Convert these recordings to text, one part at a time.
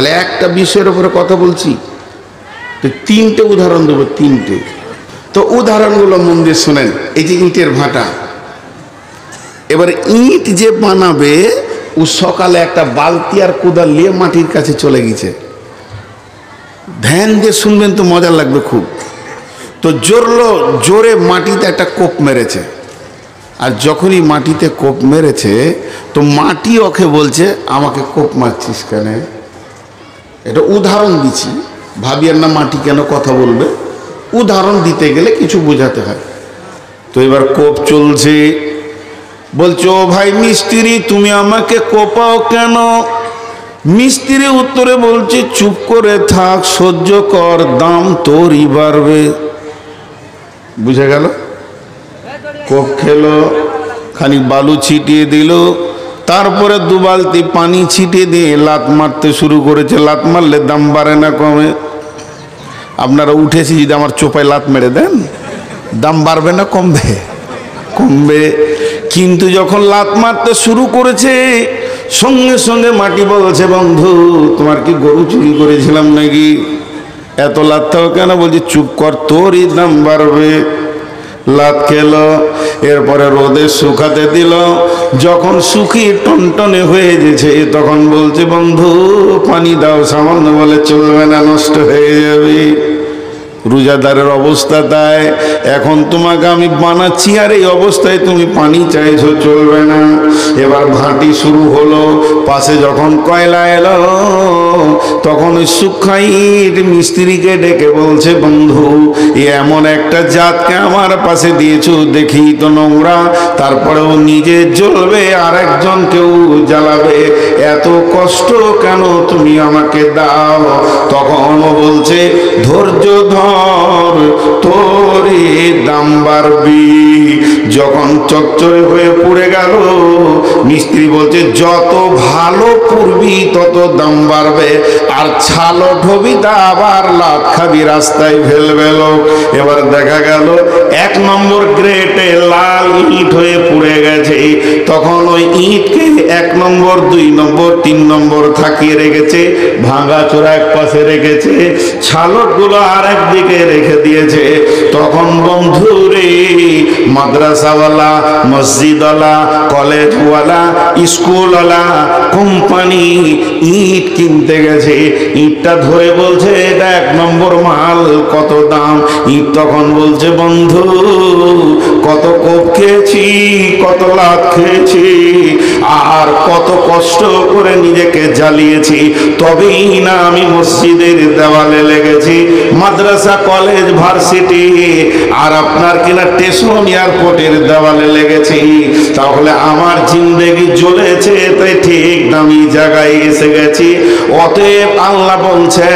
তাহলে একটা বিষয়ের উপরে কথা বলছি, তো তিনটে উদাহরণ দেবো, তিনটে। তো উদাহরণগুলো মন দিয়ে শোনেন। এই যে ইটের ভাটা, এবার ইট যে বানাবে ও সকালে একটা বালতি আর কোদাল নিয়ে মাটির কাছে চলে গেছে। ধ্যান দিয়ে শুনবেন তো মজা লাগবে খুব। তো জোরে মাটিতে একটা কোপ মেরেছে, আর যখনই মাটিতে কোপ মেরেছে তো মাটি ওকে বলছে আমাকে কোপ মারছিস কেন? এটা উদাহরণ দিচ্ছি, ভাবিয়ার না মাটি কেন কথা বলবে, উদাহরণ দিতে গেলে কিছু বোঝাতে হয়। তো এবার কোপ চলছে, বলছো ও ভাই মিস্ত্রি তুমি আমাকে কোপাও কেন? মিস্ত্রি উত্তরে বলছে চুপ করে থাক, সহ্য কর, দাম তোরই বাড়বে। বুঝে গেল? কোপ খেলো, খানিক বালু ছিটিয়ে দিল, তারপরে দু বালতি পানি ছিটিয়ে দিয়ে লাত মারতে শুরু করেছে। লাত মারলে দাম বাড়ে না কমে? আপনারা উঠেছি যদি আমার চোপায় লাত মেরে দেন, দাম বাড়বে না কমবে? কমবে। কিন্তু যখন লাত মারতে শুরু করেছে সঙ্গে সঙ্গে মাটি বলছে বন্ধু তোমার কি গরু চুরি করেছিলাম নাকি? এত লাতটাও কেন? বলছি চুপ কর, তোরই দাম বাড়বে। লাত খেলো, এরপরে রোদে শুকাতে দিল। যখন শুকিয়ে টনটনে হয়ে গেছে তখন বলছে বন্ধু পানি দাও সামান্য। বলে চলবে না, নষ্ট হয়ে যাবে। রোজাদারের অবস্থা তাই, এখন তোমাকে আমি বানাচ্ছি আর এই অবস্থায় তুমি পানি চাইছো, চলবে না। এবার ভাটি শুরু হলো, পাশে যখন কয়লা এলো তখন ওই সুখাইট মিস্ত্রিকে ডেকে বলছে বন্ধু এমন একটা জাতকে আমার পাশে দিয়েছো, দেখি তো নোংরা, তারপরেও নিজে জ্বলবে আর একজন কেউ জ্বালাবে, এত কষ্ট কেন তুমি আমাকে দাও? তখন বলছে ধৈর্য ধর, তোরে দাম বাড়বি। যখন চচ্চড়ে হয়ে পুড়ে গেল মিস্ত্রি বলছে যত ভালো পুড়বি তত দাম বাড়বে, আর ছালো ঢবি তা আবার লাত খাবি, রাস্তায় ফেলবে লোক। এবার দেখা গেল 1 নম্বর গ্রেটে লাল ইট হয়ে পুড়ে গেছে। তখন ওই ইটকে 1 নম্বর 2 নম্বর 3 নম্বর থাকিয়ে রেখেছে, ভাঙা চোরা এক পাশে রেখেছে, ছালটগুলো আর একদিকে রেখে দিয়েছে। তখন বন্ধুরে মাদ্রাসাওয়ালা, মসজিদওয়ালা, কলেজওয়ালা, স্কুলওয়ালা, কোম্পানি ইট কিনতে গেছে। ইটটা ধরে বলছে এটা 1 নম্বর মাল, কত দাম? ইট তখন বলছে বন্ধু কত কোপ খেয়েছি, কত লাত খেয়েছি, আর কত কষ্ট করে নিজেকে জ্বালিয়েছি, তবেই না আমি মসজিদের দেওয়ালে লেগেছি, মাদ্রাসা, কলেজ, ভার্সিটি আর আপনার কিনা স্টেশন, এয়ারপোর্টের দেওয়ালে লেগেছি। তাহলে আমার জিন্দেগি জ্বলেছে, তাই ঠিক দামি জায়গায় এসে গেছি। অতএব আল্লাহ বলছে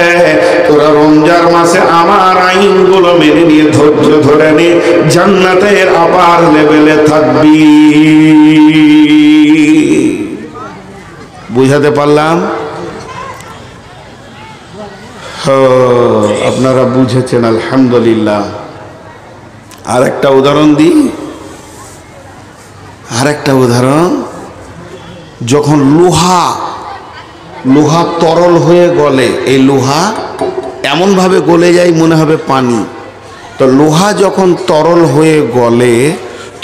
তোরা রমজান মাসে আমার আইনগুলো মেনে নিয়ে ধৈর্য ধরে নে, জান্নাতের আপার লেভেলে থাকবি। বুঝাতে পারলাম? আপনারা বুঝেছেন আলহামদুলিল্লাহ। আর একটা উদাহরণ দিই, আর একটা উদাহরণ। যখন লোহা তরল হয়ে গলে, এই লোহা এমনভাবে গলে যায় মনে হবে পানি। তো লোহা যখন তরল হয়ে গলে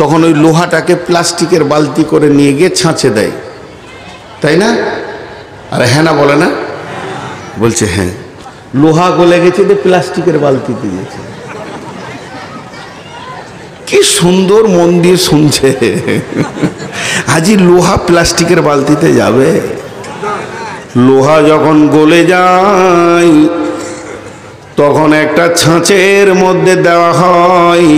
তখন ওই লোহাটাকে প্লাস্টিকের বালতি করে নিয়ে গিয়ে ছাঁচে দেয়, তাই না? আরে হ্যাঁ না বলে না? বলছে হ্যাঁ। লোহা গলে গেছে যে প্লাস্টিকের বালতিতে দিয়েছে। কি সুন্দর মন দিয়ে শুনছে। আজই লোহা প্লাস্টিকের বালতিতে যাবে? লোহা যখন গলে যায় তখন একটা ছাঁচের মধ্যে দেওয়া হয়।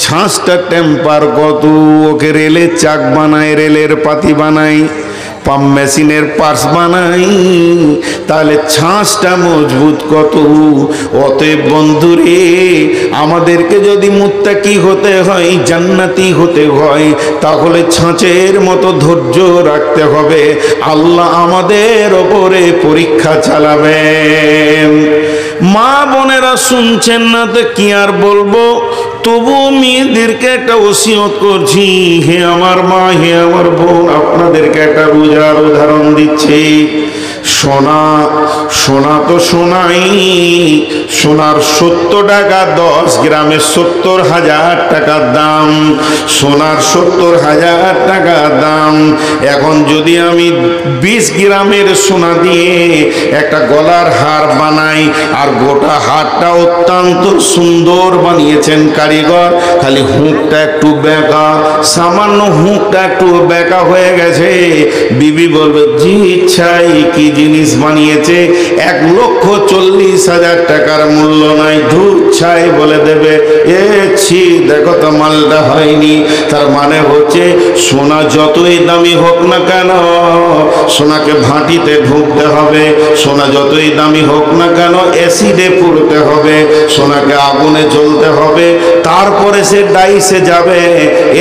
ছাঁচটা টেম্পার কত, ওকে রেলের চাক বানায়, রেলের পাতি বানায়, পাম্প মেশিনের পার্টস বানাই, তাহলে ছাঁচটা মজবুত কত। অতএব বন্ধুরে আমাদেরকে যদি মুত্তাকি হতে হয়, জান্নাতি হতে হয়, তাহলে ছাঁচের মতো ধৈর্য রাখতে হবে। আল্লাহ আমাদের ওপরে পরীক্ষা চালাবেন। মা বোনেরা শুনছেন না তো কি আর বলবো, তবু মেয়েদেরকে একটা ওসিয়ত করছি, হে আমার মা, হে আমার বোন, আপনাদেরকে একটা রোজার উদাহরণ দিচ্ছি। সোনা সোনা তো সোনাই, সোনার 70 টাকা 10 গ্রামে 70,000 টাকার দাম, সোনার 70,000 টাকার দাম। এখন যদি আমি 20 গ্রামের সোনা দিয়ে একটা গলার হার বানাই, আর গোটা হারটা অত্যন্ত সুন্দর বানিয়েছেন কারিগর, খালি হুঁকটা একটু বেঁকা, সামান্য হুঁকটা একটু বেঁকা হয়ে গেছে, বিবি বলবে জি ইচ্ছাই কি জিনিস বানিয়েছে, 1,40,000 টাকার মূল্য নাই, ধূপ ছাই বলে দেবে, এ ছি দেখো তো মালটা হয়নি। তার মানে হচ্ছে সোনা যতই দামি হোক না কেন, সোনাকে ভাটিতে ঢুকতে হবে, সোনা যতই দামি হোক না কেন অ্যাসিডে পুড়তে হবে, সোনাকে আগুনে জ্বলতে হবে, তারপরে সে ডাইসে যাবে,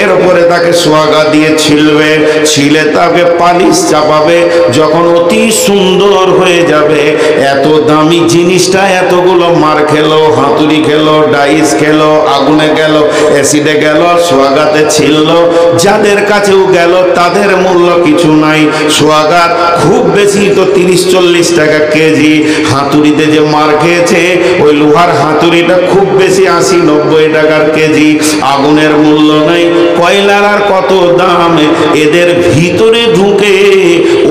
এরপরে তাকে সোয়াগা দিয়ে ছিলবে, ছিলে তাকে পালিশ চাপাবে, যখন অতি সুন্দর হয়ে যাবে, এত দামি জিনিসটা এতগুলো মার খেলো, হাতুড়ি খেলো, ডাইস খেলো, আগুনে গেল, অ্যাসিডে গেল, সোয়াগাতে ছিল, যাদের কাছেও গেল তাদের মূল্য কিছু নাই। সোয়াগাত খুব বেশি তো 30-40 টাকা কেজি, হাতুড়িতে যে মার খেয়েছে ওই লোহার হাতুড়িটা খুব বেশি 80-90 টাকার কেজি, আগুনের মূল্য নেই। কয়লার আর কত দাম, এদের ভিতরে ঢুকে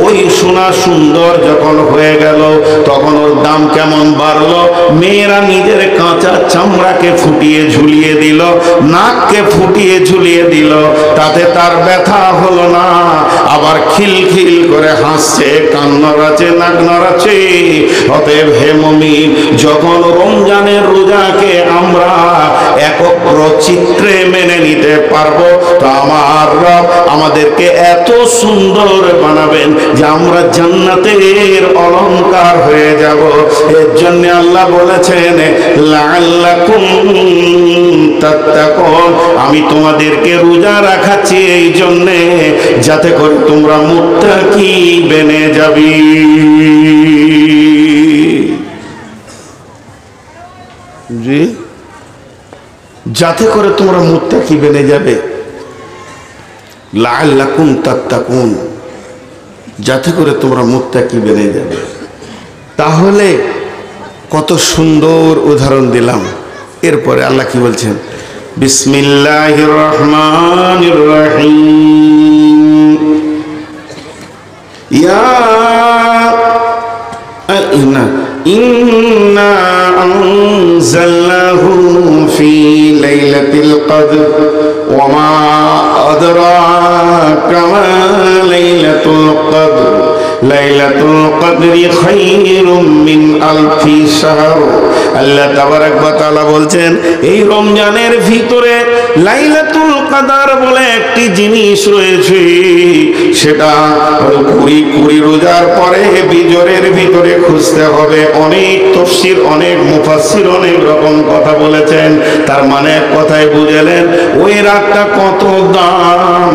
ওই সোনা সুন্দর যখন হয়ে গেল তখন ওর দাম কেমন বাড়লো। মেয়েরা নিজের কাঁচা চামড়াকে ফুটিয়ে ঝুলিয়ে দিল, নাককে ফুটিয়ে ঝুলিয়ে দিল, তাতে তার ব্যথা হলো না, আবার খিলখিল করে হাসছে, কান নড়াচ্ছে, নাক নড়াচ্ছে। অতএব হে মুমিন, যখন রমজানের রোজাকে আমরা একত্র চিত্রে মেনে নিতে পারবো, তো আমার রব আমাদেরকে এত সুন্দর বানাবেন যে আমরা জান্নাতের অলংকার হয়ে যাব। এর জন্য আল্লাহ বলেছেন লাআল্লাকুম তাত্তাকুন, আমি তোমাদেরকে রোজা রাখাচ্ছি এই জন্যে যাতে করে তোমরা মুত্তাকি বেনে যাবি। জি, যাতে করে তোমরা মুত্তাকি বেনে যাবে। লাআল্লাকুম তাত্তাকুন, যাতে করে তোমরা মুত্তাকি বেনে যাবে। তাহলে কত সুন্দর উদাহরণ দিলাম। এরপরে আল্লাহ কি বলছেন, বিসমিল্লাহির রহমানির রহিম, ইন্না আনজালনাহু ফি লাইলাতিল কদর ওয়া মা আদরাকা মা লাইলাতুল কদর লাইলাতুল কদরি খায়রুম মিন আলফি শাহর। আল্লাহ তাবারক ওয়া তাআলা বলছেন এই রমজানের ভিতরে লাইলাতুল কদর বলে একটি জিনিস রয়েছে, সেটা কুড়ি রোজার পরে বিজরের ভিতরে খুঁজতে হবে। অনেক তাফসীর, অনেক মুফাসসির অনেক রকম কথা বলেছেন, তার মানে কথায় বুঝলেন ওই রাতটা কত দাম।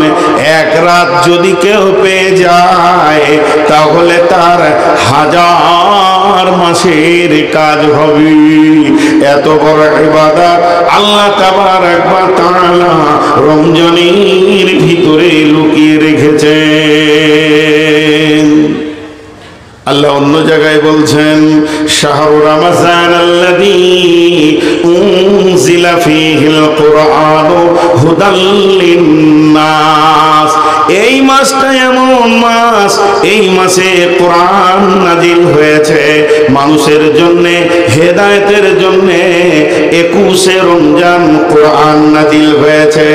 এক রাত যদি কেউ পেয়ে যায় তাহলে তার 1000 মাসের কাজ হবে। এত বড় ইবাদত আল্লাহ তাবারক ওয়া তাআলা রমজানের ভিতরে লুকিয়ে রেখেছেন। আল্লাহ অন্য জায়গায় বলছেন শাহরু রমাজান আল্লাযী উনজিলা ফীহিল কুরআনু হুদাল লিন্নাস। এই মাসটা এমন মাস, এই মাসে কোরআন নাজিল হয়েছে মানুষের জন্য, হেদায়েতের জন্য। 21শে রমজান কোরআন নাজিল হয়েছে।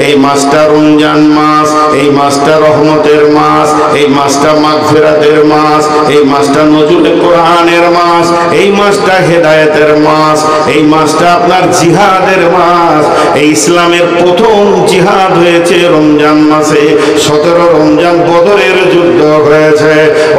এই মাসটা রমজান মাস, এই মাসটা রহমতের মাস, এই মাসটা মাগফিরাতের মাস, এই মাসটা নজুলে কোরআনের মাস, এই মাসটা হেদায়েতের মাস, এই মাসটা আপনার জিহাদের মাস। এই ইসলামের প্রথম জিহাদ হয়েছে রমজান মাসে। 17 রমজান বদরের যুদ্ধ হয়েছে।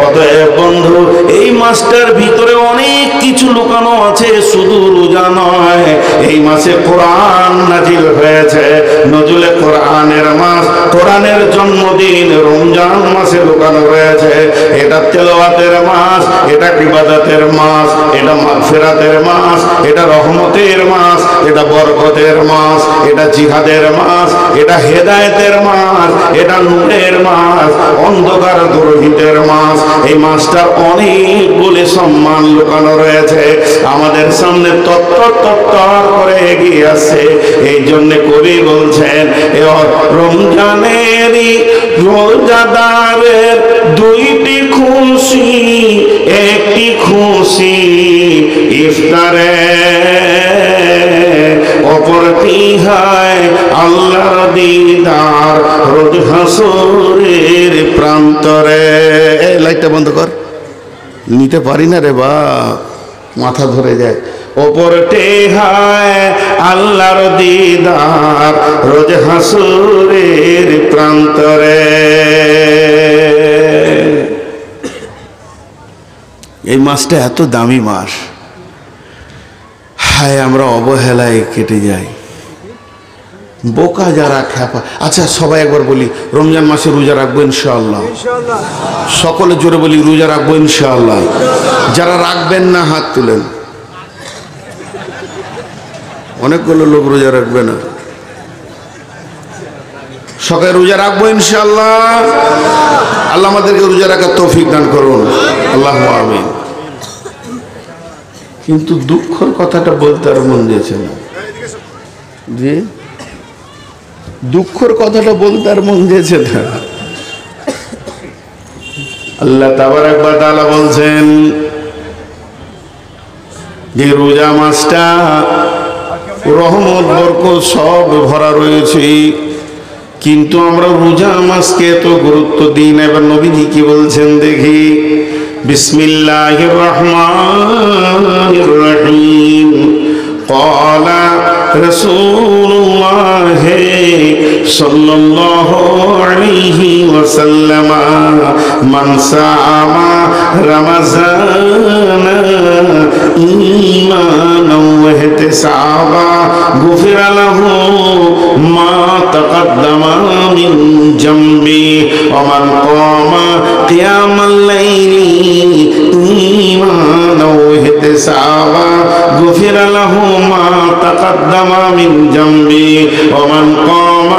অতএব বন্ধু, এই মাসটার ভিতরে অনেক কিছু লুকানো আছে, শুধু রোজা নয়, এই মাসে কোরআন নাজিল হয়েছে। নজুলে কোরআনের মাস, কোরআনের জন্মদিন রমজান মাসে লুকানো রয়েছে। এটা তেলাওয়াতের মাস, এটা ইবাদতের মাস, এটা মাগফিরাতের মাস, এটা রহমতের মাস, এটা বরকতের মাস, এটা জিহাদের মাস, এটা হেদায়েতের মাস, এটা নূরের মাস, অন্ধকার দূরীতের মাস। এই মাসটার অনেকগুলি সম্মান লুকানো রয়েছে, আমাদের সামনে তত্তর করে এগিয়ে আসছে। এই জন্য কবি বলছেন, রমজানেরই রোজাদারের দুইটি খুশি, একটি খুশি ইফতারে, অপরটি হয় আল্লাহর দিদার রোজ হাসরের প্রান্তরে। লাইটটা বন্ধ কর, নিতে পারি না রে বা, মাথা ধরে যায়। অপরটি হয় আল্লাহর দিদার রোজ হাসরের প্রান্তরে। এই মাসটা এত দামি মাস, হায় আমরা অবহেলায় কেটে যাই, বোকা যারা খ্যাপা। আচ্ছা সবাই একবার বলি, রমজান মাসে রোজা রাখবো ইনশাআল্লাহ। সকলে জোরে বলি, রোজা রাখবো ইনশাআল্লাহ। যারা রাখবেন না হাত তুলেন। অনেকগুলো লোক রোজা রাখবে না। সকালে রোজা রাখবো ইনশাআল্লাহ। আল্লাহ আমাদেরকে রোজা রাখার তৌফিক দান করুন, আল্লাহু আমিন। কিন্তু দুঃখের কথাটা বলতে আর মন দিয়েছে না, জি দুঃখের কথাটা বলতে আর মন দিয়েছে না। আল্লাহ তাবারক ওয়া তাআলা বলছেন যে রোজা মাসটা রহমত বরকত সব ভরা রয়েছে, কিন্তু আমরা রোজা মাসকে তো গুরুত্ব দিই না। এবার নবীজি কি বলছেন দেখি, বিসমিল্লাহির রহমানির রহিম। قال رسول الله صلى الله عليه وسلم من صام رمضان إيمانا واحتسابا غفر له ما تقدم من ذنبه ومن قام قيام الليل إيمانا واحتسابا غفر له ما تقدم من ذنبه ومن قام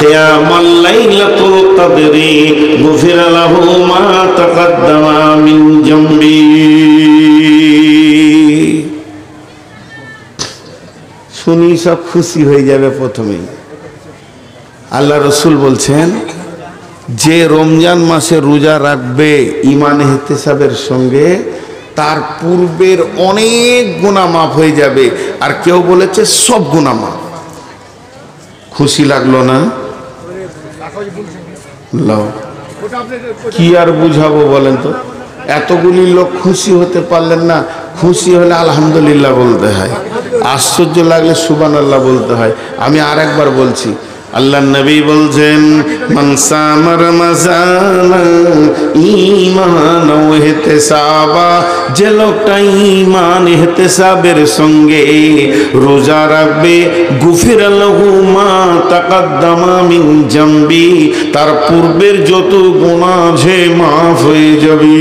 قيام الليلة القدر غفر له ما تقدم من ذنبه। শুনি সব খুশি হয়ে যাবে। প্রথমেই আল্লাহ রসুল বলছেন, যে রমজান মাসে রোজা রাখবে ঈমান ইহতিসাবের সঙ্গে, তার পূর্বের অনেক গুনাহ মাফ হয়ে যাবে। আর কেউ বলেছে সব গুনাহ মাফ। খুশি লাগলো না? কি আর বুঝাবো বলেন তো? এতগুলি লোক খুশি হতে পারলেন না। খুশি হলে আলহামদুলিল্লাহ বলতে হয়, আশ্চর্য লাগলে সুবহানাল্লাহ বলতে হয়। আমি আর একবার বলছি, আল্লাহ নবী বলছেন, মান সামা রমজান ঈমান ওয়া ইহতিসাবা, যে লোকটা ঈমান ইহতিসাবের সঙ্গে রোজা রাখবে, গুফির লাহু মা তাকাদ্দামা মিন জামবি, তার পূর্বের যত গুনাহ আছে মাফ হয়ে যাবে।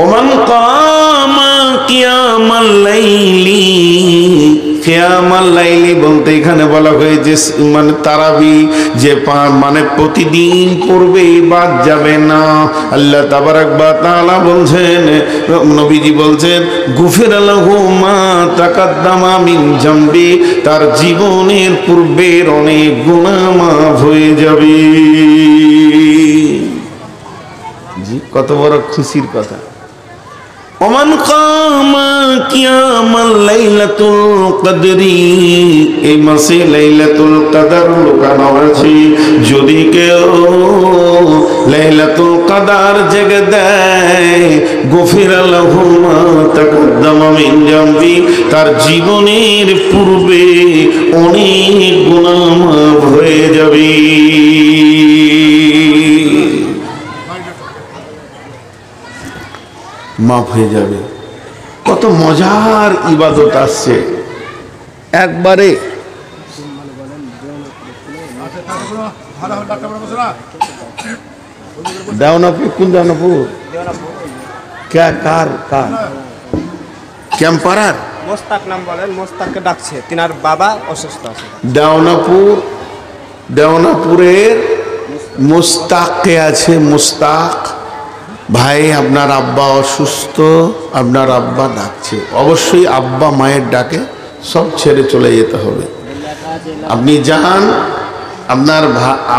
ওমান কামা কিয়ামাল লাইলি, কিয়ামাল লাইলি বলতে এখানে বলা হয়েছে মানে তারাবি, যে মানে প্রতিদিন পড়বে, বাদ যাবে না। আল্লাহ তাবারক ওয়া তাআলা বলছেন, নবীজি বলছেন, গুফির লাহু মা তাকাদ্দামা মিন জামবি, তার জীবনের পূর্বের অনেক গুনাহ মাফ হয়ে যাবে। জি, কত বড় খুশির কথা। ওমান কামা কিয়ামাল লাইলাতুল কদরি, এই মাসে লাইলাতুল কদর লুকানো আছে। যদি কেউ লাইলাতুল কদর জেগে দেয়, গুফির লাহু মা তাকাদ্দামা মিন জামবি, তার জীবনের পূর্বে অনেক গুনাহ মাফ হয়ে যাবে। মাফ হয়ে যাবে। কত মজার ইবাদত আসছে একবারে। দেওনাপুর, কোন দেওনাপুর? কার ক্যাম্পারার মোস্তাক নাম বলেন, মোস্তাককে ডাকছে, তিনার বাবা অসুস্থ আছে। দেওনাপুরের মুস্তাককে আছে। মুস্তাক ভাই, আপনার আব্বা অসুস্থ, আপনার আব্বা ডাকছে। অবশ্যই আব্বা মায়ের ডাকে সব ছেড়ে চলে যেতে হবে। আপনি যান, আপনার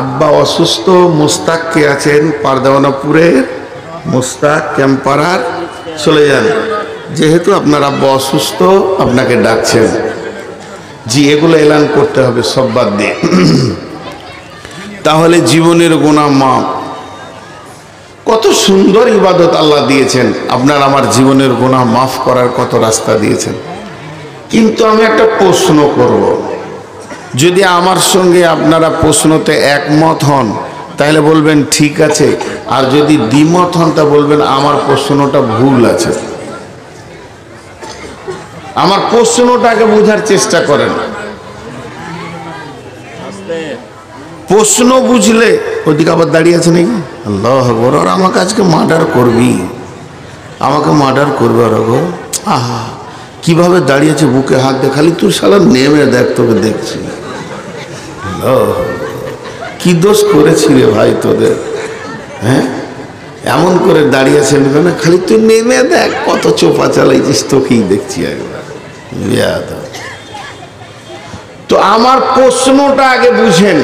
আব্বা অসুস্থ, মুস্তাককে আছেন পারদেওয়ানাপুরের মুস্তাক ক্যাম্পারার, চলে যান। যেহেতু আপনার আব্বা অসুস্থ, আপনাকে ডাকছেন। জি, এগুলো এলান করতে হবে সব বাদ দিয়ে। তাহলে জীবনের গুনাহ মাফ। কত সুন্দর ইবাদত আল্লাহ দিয়েছেন, আপনার আমার জীবনের গুনাহ মাফ করার কত রাস্তা দিয়েছেন। কিন্তু আমি একটা প্রশ্ন করব, যদি আমার সঙ্গে আপনারা প্রশ্নতে একমত হন তাহলে বলবেন ঠিক আছে, আর যদি দ্বিমত হন তা বলবেন আমার প্রশ্নটা ভুল আছে। আমার প্রশ্নটাকে বোঝার চেষ্টা করেন। প্রশ্ন বুঝলে, ওদিকে আবার দাঁড়িয়ে আছে নাকি? আল্লাহ আকবার। আর আমাকে আজকে মার্ডার করবি, আমাকে মার্ডার করবে। আর আহা কিভাবে দাঁড়িয়েছে, বুকে হাত দিয়ে, খালি তুই শালা নেমে দেখ, তোকে দেখছি। কি দোষ করেছি রে ভাই তোদের, হ্যাঁ? এমন করে দাঁড়িয়েছে না, খালি তুই নেমে দেখ কত চোপা চালাইছিস, তোকেই দেখছি একবার। তো আমার প্রশ্নটা আগে বুঝেন।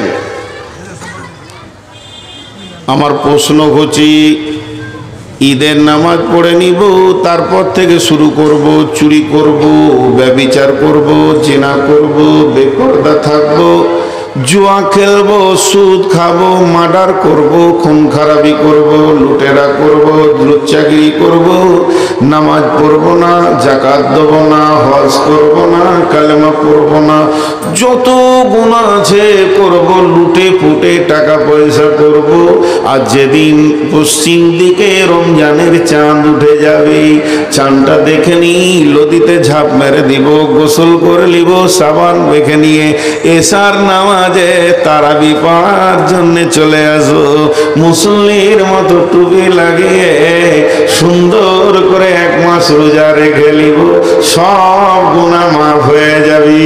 আমার প্রশ্ন হচ্ছে, ঈদের নামাজ পড়ে নিব, তারপর থেকে শুরু করব, চুরি করব, ব্যভিচার করব, জেনা করব, বেপরদা থাকবো, জুয়া খেলবো, সুদ খাবো, মার্ডার করব, খুন খারাপি করব, লুটেরা করব, লুচ্চাগিরি করব, নামাজ পড়ব না, যাকাত দেব না, হজ করব না, কালেমা পড়ব না, যত গুনাহ আছে করব, লুটে ফুটে টাকা পয়সা করব। আর যেদিন পশ্চিম দিকে রমজানের চাঁদ উঠে যাবে, চাঁদটা দেখে নি, নদীতে ঝাঁপ মেরে দিব, গোসল করে নিব, সাবান মেখে নিয়ে এশার নামাজে তারাবি পড়ার জন্য চলে আসো। মুসল্লির মতো টুপি লাগিয়ে সুন্দর করে 1 মাস রোজা রেখে নিব, সব গুনাহ মাফ হয়ে যাবে।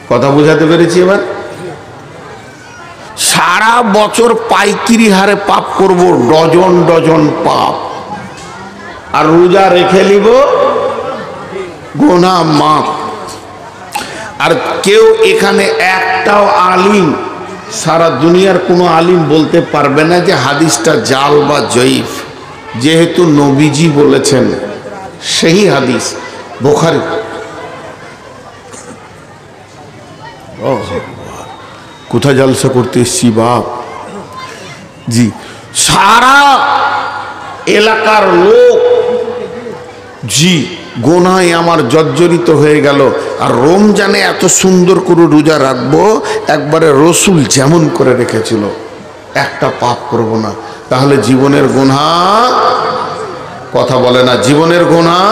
কথা বুঝাতে পেরেছি? এবার সারা বছর পাইকিরি হারে পাপ করব, ডজন ডজন পাপ, আর রোজা রেখে নিব, গুনাহ মাফ। আর কেউ এখানে একটাও আলিম, সারা দুনিয়ার কোনো আলিম বলতে পারবে না যে হাদিসটা জাল বা জয়ীফ, যেহেতু নবীজি বলেছেন, সেই হাদিস বুখারী। কোথায় জলসা করতে এসছি বাপ? জি, সারা এলাকার লোক জি গোনায় আমার জর্জরিত হয়ে গেল। আর রমজানে এত সুন্দর করে রোজা রাখবো, একবারে রসুল যেমন করে রেখেছিল, একটা পাপ করব না। তাহলে জীবনের গুনাহ, কথা বলে না, জীবনের গুনাহ।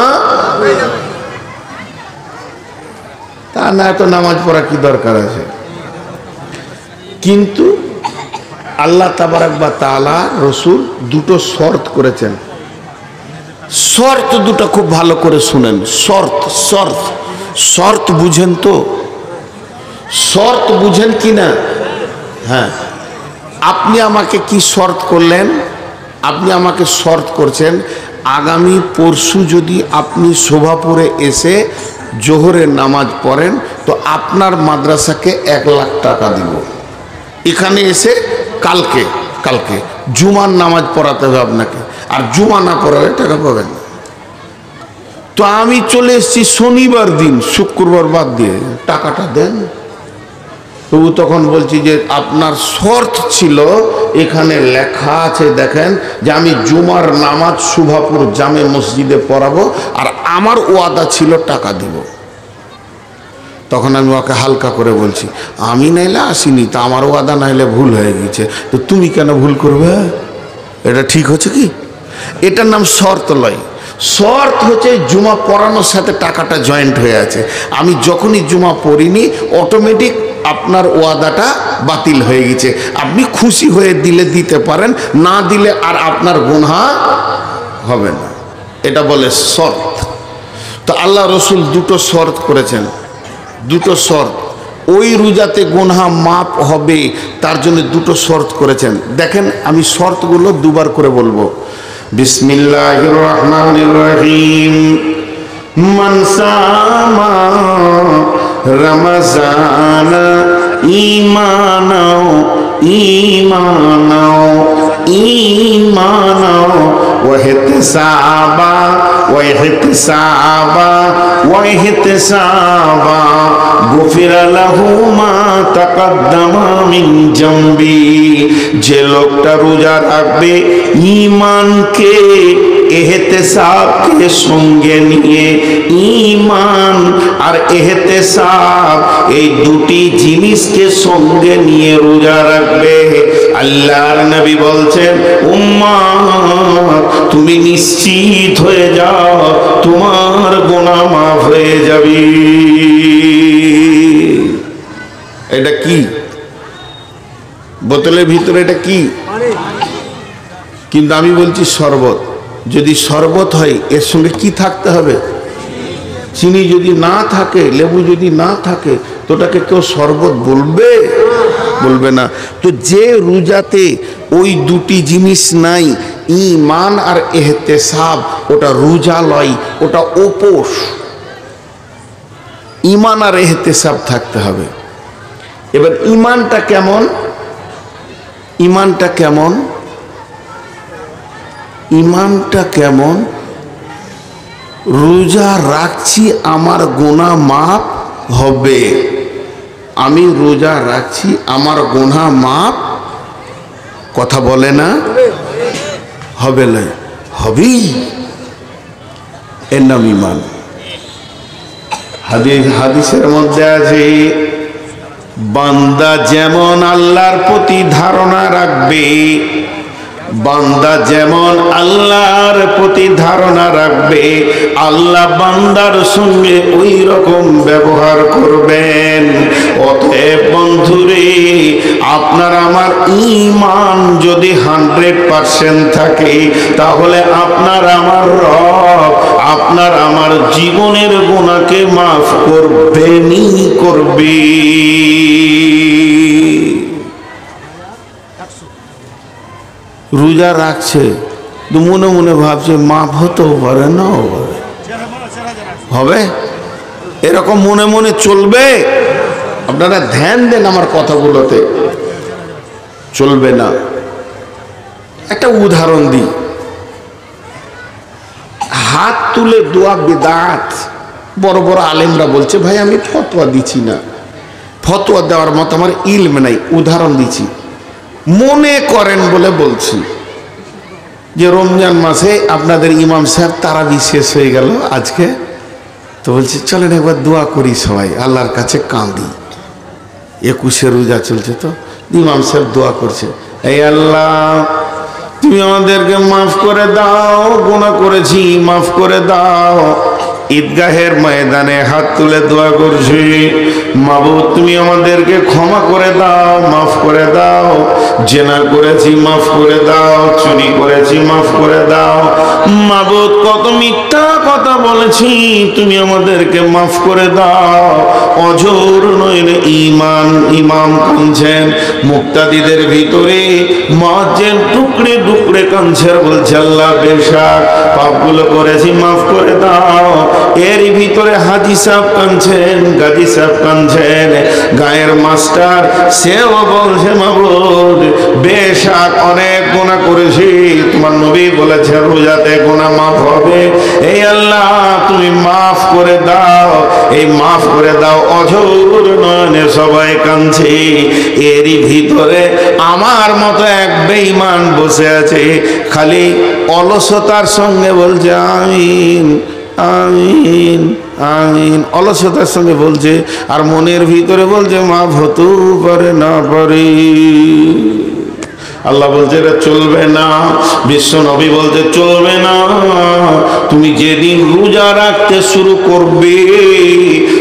তা না এত নামাজ পড়া কি দরকার আছে? কিন্তু আল্লাহ তাবারাক ওয়া তাআলা রসুল দুটো শর্ত করেছেন। শর্ত দুটো খুব ভালো করে শুনেন। শর্ত শর্ত শর্ত বুঝেন তো? শর্ত বুঝেন কি না? হ্যাঁ, আপনি আমাকে কি শর্ত করলেন? আপনি আমাকে শর্ত করছেন, আগামী পরশু যদি আপনি শোভাপুরে এসে জোহরের নামাজ পড়েন তো আপনার মাদ্রাসাকে 1 লাখ টাকা দিব। এখানে এসে কালকে জুমার নামাজ পড়াতে হবে আপনাকে, আর জুমা না পড়ালে টাকা পাবেন না। তো আমি চলে এসেছি শনিবার দিন, শুক্রবার বাদ দিয়ে, টাকাটা দেন। তবু তখন বলছি যে আপনার শর্ত ছিল, এখানে লেখা আছে দেখেন, যে আমি জুমার নামাজ শোভাপুর জামে মসজিদে পড়াবো, আর আমার ওয়াদা ছিল টাকা দিব। তখন আমি ওকে হালকা করে বলছি, আমি নাইলে আসিনি, তা আমার ওয়াদা নাইলে ভুল হয়ে গেছে, তো তুমি কেন ভুল করবে? এটা ঠিক হচ্ছে কি? এটার নাম শর্ত লয়। শর্ত হচ্ছে জুমা পড়ানোর সাথে টাকাটা জয়েন্ট হয়ে আছে। আমি যখনই জুমা পড়িনি অটোমেটিক আপনার ওয়াদাটা বাতিল হয়ে গেছে। আপনি খুশি হয়ে দিলে দিতে পারেন, না দিলে আর আপনার গুনাহ হবে না। এটা বলে শর্ত। তো আল্লাহ রসুল দুটো শর্ত করেছেন, দুটো শর্ত। ওই রোজাতে গুনাহ মাপ হবে তার জন্য দুটো শর্ত করেছেন। দেখেন আমি শর্তগুলো দুবার করে বলবো। বিসমিল্লাহির রহমানির রহিম। মান সামা রমজান ঈমানাও ঈমানাও ঈমানাও ওয়াহতিসাবা ওয়াহতিসাবা ওয়াহতিসাবা গুফিরা লাহু মা তাকাদ্দামা মিন জামবি। যে লোকটা রোজা রাখবে ঈমানকে এহতেসাবকে সঙ্গে নিয়ে, ঈমান আর এহতেসাব এই দুটি জিনিসকে সঙ্গে নিয়ে রোজা রাখবে, আল্লাহর নবী বলছেন উম্মত তুমি নিশ্চিত হয়ে যাও, তোমার গুনাহ মাফ হয়ে যাবে। এটা কি বোতলের ভিতরে? এটা কি? কিন্তু আমি বলছি শরবত। যদি শরবত হয় এর সঙ্গে কি থাকতে হবে? চিনি যদি না থাকে, লেবু যদি না থাকে, তো ওটাকে কেউ শরবত বলবে? বলবে না। তো যে রোজাতে ওই দুটি জিনিস নাই, ঈমান আর এহতেসাব, ওটা রোজা লয়, ওটা উপোস। ঈমান আর এহতেসাব থাকতে হবে। এবার ঈমানটা কেমন? ঈমানটা কেমন? ঈমানটা কেমন? রোজা রাখছি আমার গুনাহ মাফ হবে, আমি রোজা রাখছি আমার গুনাহ মাফ, কথা বলে না? হবে না, হবেই। এর নাম ঈমান। হাদিসের মধ্যে আছে বান্দা যেমন আল্লাহর প্রতি ধারণা রাখবে, বান্দা যেমন আল্লাহর প্রতি ধারণা রাখবে, আল্লাহ বান্দার সঙ্গে ওই রকম ব্যবহার করবেন। অতএব বন্ধুরে, আপনার আমার ঈমান যদি 100% থাকে, তাহলে আপনার আমার রব আপনার আমার জীবনের গুনাহকে মাফ করবেনই করবে। রোজা রাখছে তো মনে মনে ভাবছে মাফ হতেও পারে, না হবে, এরকম মনে মনে চলবে? আপনারা ধ্যান দেন আমার কথাগুলোতে, চলবে না। একটা উদাহরণ দিই। হাত তুলে দোয়া বিদআত। বড় বড় আলেমরা বলছে ভাই আমি ফতোয়া দিচ্ছি না, ফতোয়া দেওয়ার মতো আমার ইলম নাই, উদাহরণ দিচ্ছি। মনে করেন বলে বলছি যে রমজান মাসে আপনাদের ইমাম সাহেব তারাবি শেষ হয়ে গেল আজকে, তো বলছি চলেন একবার দোয়া করি সবাই, আল্লাহর কাছে কাঁদি। 21 রোজা চলছে, তো ইমাম সাহেব দোয়া করছে, এই আল্লাহ তুমি আমাদেরকে মাফ করে দাও, গুনাহ করেছি মাফ করে দাও। ঈদগাহের ময়দানে হাত তুলে দোয়া করছি, মাবুদ তুমি আমাদেরকে ক্ষমা করে দাও, মাফ করে দাও। জেনা করেছি মাফ করে দাও, চুরি করেছি মাফ করে দাও। মাবুদ কত মিথ্যা কথা বলেছি, তুমি আমাদেরকে মাফ করে দাও। অজর নইলে ঈমান। ইমাম কাঁদছেন, মুক্তাদিদের ভিতরে মুয়াজ্জিন টুকরে টুকরে কাঁদছেন, বলছে আল্লাহ বেশক পাপগুলো করেছি মাফ করে দাও। এর ভিতরে হাজি সাহেব কাঁদছেন, গাজী সাহেব কাঁদছেন, গায়ের মাস্টার সেও বলছে মাবুদ বেশক অনেক গুনাহ করেছি, তোমার নবী বলেছে রোজাতে গুনাহ মাফ হবে, এই আল্লাহ তুমি মাফ করে দাও, এই মাফ করে দাও। অঝোর নয়নে সবাই কাঁদছে। এরই ভিতরে আমার মতো এক বেঈমান বসে আছে, খালি অলসতার সঙ্গে বলছে আমিন আমিন আমিন অলসতার সঙ্গে বলছে, আর মনের ভিতরে বলছে মাফ হতে পারে না পারে। আল্লাহ বলছে এটা চলবে না, বিশ্ব নবী বলছে চলবে না। তুমি যেদিন রোজা রাখতে শুরু করবে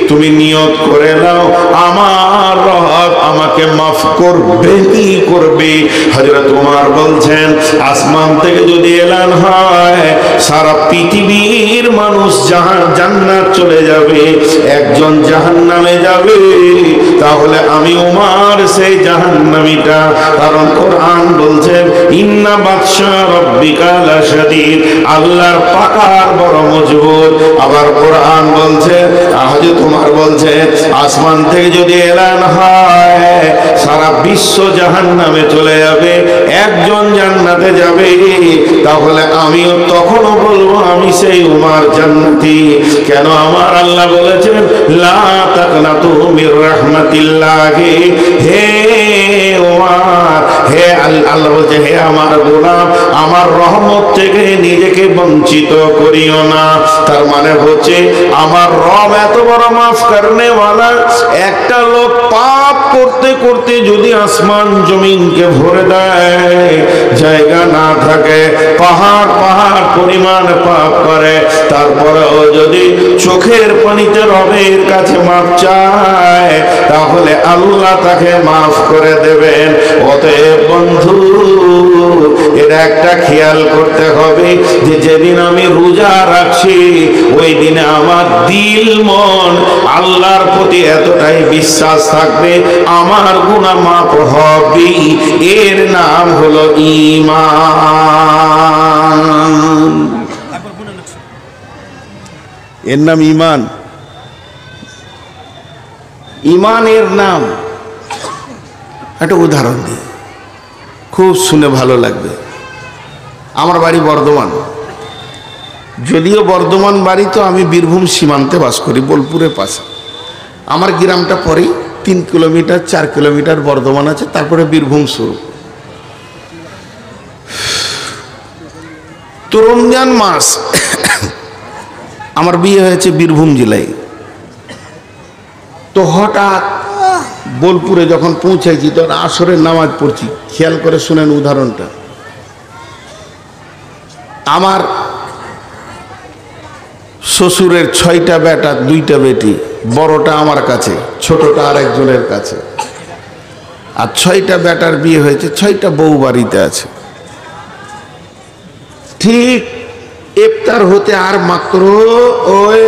তুমি নিয়ত করে নাও আমার রব আমাকে মাফ করবেই করবে। হযরত ওমর বলছেন আসমান থেকে যদি এলান হয় সারা পৃথিবীর মানুষ জান্নাত চলে যাবে, একজন জাহান্নামে যাবে, তাহলে আমি ওমর সেই জাহান্নামীটা। কারণ কোরআন বলছেন ইন্না বাতশা রাব্বিকা লাশাদীদ, আল্লাহর পাকড় বড় মজবুত। আবার কোরআন বলছে, হযরত ওমর বলছে আসমান থেকে যদি এলান হয় সারা বিশ্ব জাহান্নামে চলে যাবে, একজন জান্নাতে যাবে, তাহলে আমিও তখনও বলবো আমি সেই ওমর জান্নাতি। কেন? আমার আল্লাহ বলেছেন লা তাকনাতু মির রাহমাতিল্লাহি, হে ওমর, হে আল্লাহ বলছে হে আমার গোলাম আমার রহমত থেকে নিজেকে বঞ্চিত করিও না। তার মানে হচ্ছে আমার রব এত বড় মাফ করনে ওয়ালা। একটা লোক পাপ করতে করতে যদি আসমান জমিনকে ভরে দেয়, জায়গা না থাকে, পাহাড় পাহাড় পরিমাণ পাপ করে, তারপরেও যদি চোখের পানিতে রবের কাছে মাফ চায় তাহলে আল্লাহ তাকে মাফ করে দেবেন। অতএব বন্ধু এটা একটা খেয়াল করতে হবে যে যেদিন আমি রোজা রাখছি ওই দিনে আমার দিল মন আল্লাহর প্রতি এতটাই বিশ্বাস থাকবে আমার গুনাহ মাফ হবে। এর নাম হলো ঈমান, এর নাম ঈমান। ঈমানের নাম একটা উদাহরণ দিই, খুব শুনে ভালো লাগবে। আমার বাড়ি বর্ধমান, যদিও বর্ধমান বাড়ি তো আমি বীরভূম সীমান্তে বাস করি, বোলপুরের পাশে। আমার গ্রামটা পরেই 3 কিলোমিটার 4 কিলোমিটার বর্ধমান আছে, তারপরে বীরভূম শুরু। তো রমজান মাস আমার বিয়ে হয়েছে বীরভূম জেলায়। তো হঠাৎ বোলপুরে যখন পৌঁছাইছি তখন আসরের নামাজ পড়ছি, খেয়াল করে শুনেন উদাহরণটা। আমার শ্বশুরের 6টা বেটা 2টা বেটি, বড়টা আমার কাছে, ছোটটা আর একজনের কাছে। আর 6টা বেটার বিয়ে হয়েছে, 6টা বউ বাড়িতে আছে। ঠিক ইফতার হতে আর মাত্র ওই